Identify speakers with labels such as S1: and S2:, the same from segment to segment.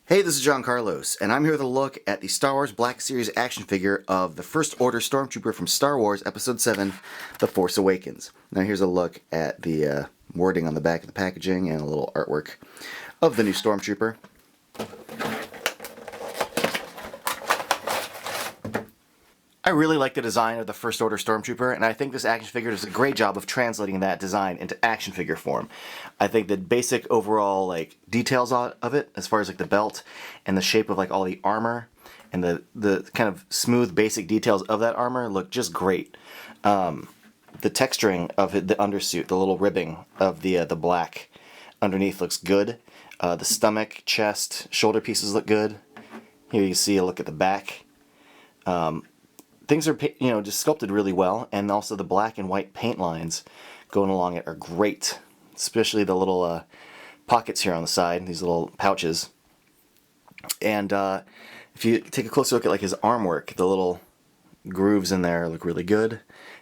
S1: Hey, this is John Carlos, and I'm here with a look at the Star Wars Black Series action figure of the First Order Stormtrooper from Star Wars Episode 7, The Force Awakens. Now here's a look at the wording on the back of the packaging and a little artwork of the new Stormtrooper. I really like the design of the First Order Stormtrooper, and I think this action figure does a great job of translating that design into action figure form. I think the basic overall details of it, as far as the belt and the shape of all the armor and the kind of smooth basic details of that armor look just great. The texturing of the undersuit, the little ribbing of the black underneath looks good. The stomach, chest, shoulder pieces look good. Here you see a look at the back. Things are, just sculpted really well, and also the black and white paint lines going along it are great, especially the little pockets here on the side, these little pouches. And if you take a closer look at his arm work, the little grooves in there look really good,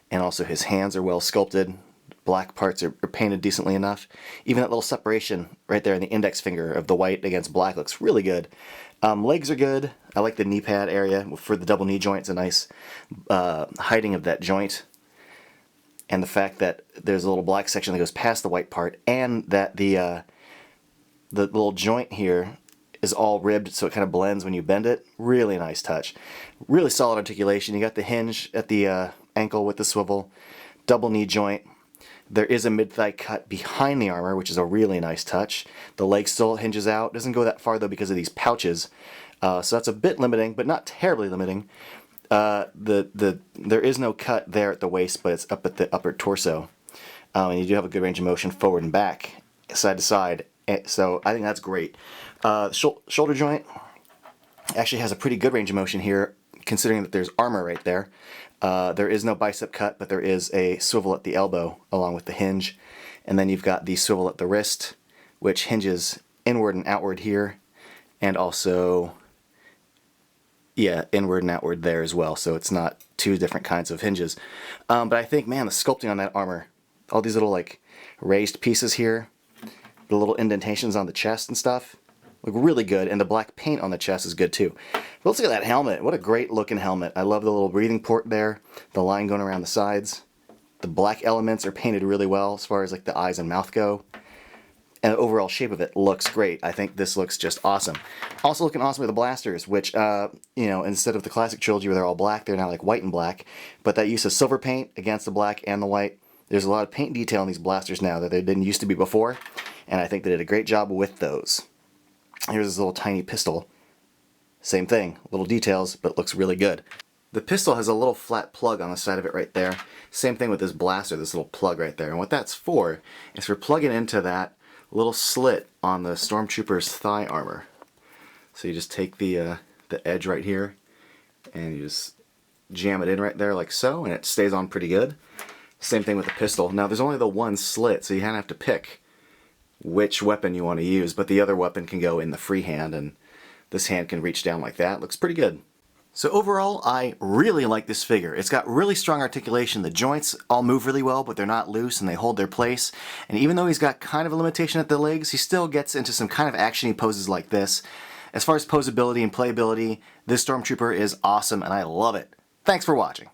S1: and also his hands are well sculpted. Black parts are painted decently enough. Even that little separation right there in the index finger of the white against black looks really good. Legs are good. I like the knee pad area for the double knee joint. It's a nice hiding of that joint. And the fact that there's a little black section that goes past the white part, and that the little joint here is all ribbed so it kind of blends when you bend it. Really nice touch. Really solid articulation. You got the hinge at the ankle with the swivel. Double knee joint. There is a mid-thigh cut behind the armor, which is a really nice touch. The leg still hinges out. Doesn't go that far, though, because of these pouches. So that's a bit limiting, but not terribly limiting. There is no cut there at the waist, but it's up at the upper torso. And you do have a good range of motion forward and back, side to side. So I think that's great. Shoulder joint actually has a pretty good range of motion here, considering that there's armor right there. There is no bicep cut, but there is a swivel at the elbow along with the hinge. And then you've got the swivel at the wrist, which hinges inward and outward here, and also, inward and outward there as well. So it's not two different kinds of hinges. But I think, man, the sculpting on that armor, all these little raised pieces here, the little indentations on the chest and stuff, look really good, and the black paint on the chest is good too. But let's look at that helmet. What a great looking helmet. I love the little breathing port there, the line going around the sides. The black elements are painted really well as far as the eyes and mouth go. And the overall shape of it looks great. I think this looks just awesome. Also looking awesome with the blasters, which, instead of the classic trilogy where they're all black, they're now white and black. But that use of silver paint against the black and the white, there's a lot of paint detail in these blasters now that they didn't used to be before. And I think they did a great job with those. Here's this little tiny pistol. Same thing, little details, but looks really good. The pistol has a little flat plug on the side of it right there. Same thing with this blaster, this little plug right there. And what that's for is for plugging into that little slit on the Stormtrooper's thigh armor. So you just take the edge right here and you just jam it in right there like so, and it stays on pretty good. Same thing with the pistol. Now there's only the one slit, so you kind of have to pick which weapon you want to use, but the other weapon can go in the free hand, and this hand can reach down like that. Looks pretty good. So overall, I really like this figure. It's got really strong articulation. The joints all move really well, but they're not loose and they hold their place. And even though he's got kind of a limitation at the legs, he still gets into some kind of action-y poses like this. As far as posability and playability, this Stormtrooper is awesome and I love it. Thanks for watching.